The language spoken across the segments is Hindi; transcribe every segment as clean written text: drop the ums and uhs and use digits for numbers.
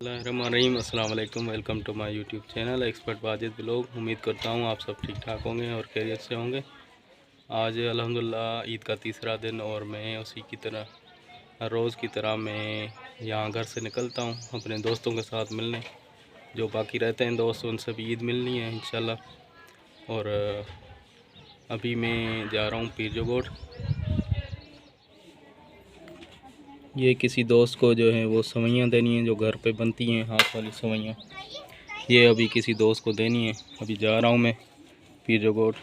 रहीम अस्सलाम वालेकुम। Welcome to my YouTube channel expert Wajid blog. उम्मीद करता हूँ आप सब ठीक ठाक होंगे और खैरियत से होंगे। आज अल्हम्दुलिल्लाह ईद का तीसरा दिन और मैं उसी की तरह रोज़ की तरह मैं यहाँ घर से निकलता हूँ अपने दोस्तों के साथ मिलने। जो बाकी रहते हैं दोस्त उनसे भी ईद मिलनी है इंशाल्लाह। और अभी मैं जा रहा हूँ पीर जोगोड़। ये किसी दोस्त को जो है वो सवैयाँ देनी है जो घर पे बनती हैं, हाथ वाली सवैयाँ। ये अभी किसी दोस्त को देनी है। अभी जा रहा हूँ मैं पीर जोगोड़।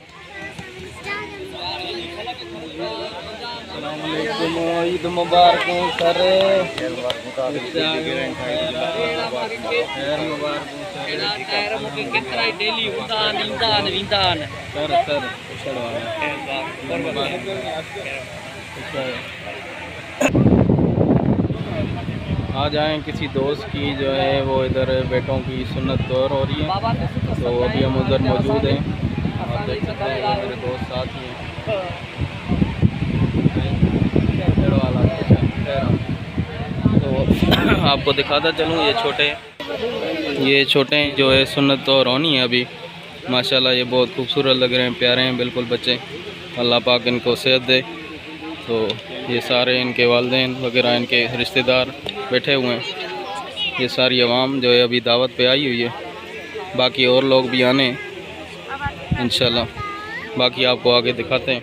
ईद मुबारक सर। आ जाएँ किसी दोस्त की जो है वो इधर बेटों की सुन्नत दौर हो रही है, तो अभी हम उधर मौजूद हैं। आप देख सकते हैं मेरे दोस्त साथ ही हैं। तो आपको दिखाता चलूँ ये छोटे जो है सुन्नत दौर होनी है अभी। माशाल्लाह ये बहुत खूबसूरत लग रहे हैं, प्यारे हैं बिल्कुल बच्चे। अल्लाह पाक इनको सेहत दे। तो ये सारे इनके वालिदैन वगैरह इनके रिश्तेदार बैठे हुए हैं। ये सारी आवाम जो है अभी दावत पे आई हुई है, बाकी और लोग भी आने इंशाल्लाह। बाकी आपको आगे दिखाते हैं।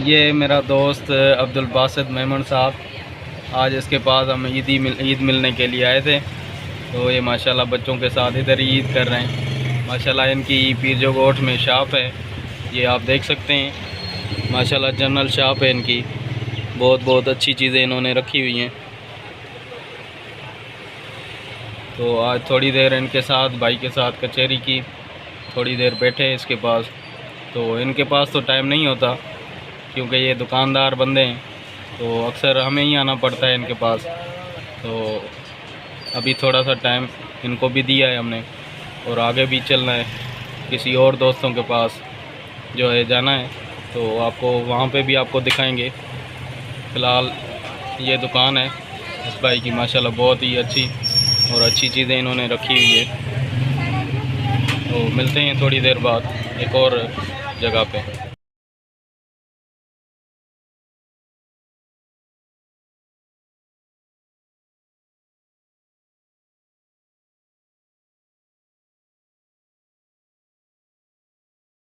ये मेरा दोस्त अब्दुल बासित मेमन साहब, आज इसके पास हम ईद मिलने के लिए आए थे। तो ये माशाल्लाह बच्चों के साथ इधर ही ईद कर रहे हैं। माशाल्लाह इनकी पीर जोगोठ में शॉप है, ये आप देख सकते हैं। माशाल्लाह जनरल शॉप है इनकी, बहुत अच्छी चीज़ें इन्होंने रखी हुई हैं। तो आज थोड़ी देर इनके साथ भाई के साथ कचहरी की, थोड़ी देर बैठे इसके पास। तो इनके पास तो टाइम नहीं होता क्योंकि ये दुकानदार बंदे हैं, तो अक्सर हमें ही आना पड़ता है इनके पास। तो अभी थोड़ा सा टाइम इनको भी दिया है हमने और आगे भी चलना है। किसी और दोस्तों के पास जो है जाना है, तो आपको वहाँ पे भी आपको दिखाएंगे। फ़िलहाल ये दुकान है इस भाई की, माशाल्लाह बहुत ही अच्छी चीज़ें इन्होंने रखी हुई है। तो मिलते हैं थोड़ी देर बाद एक और जगह पे।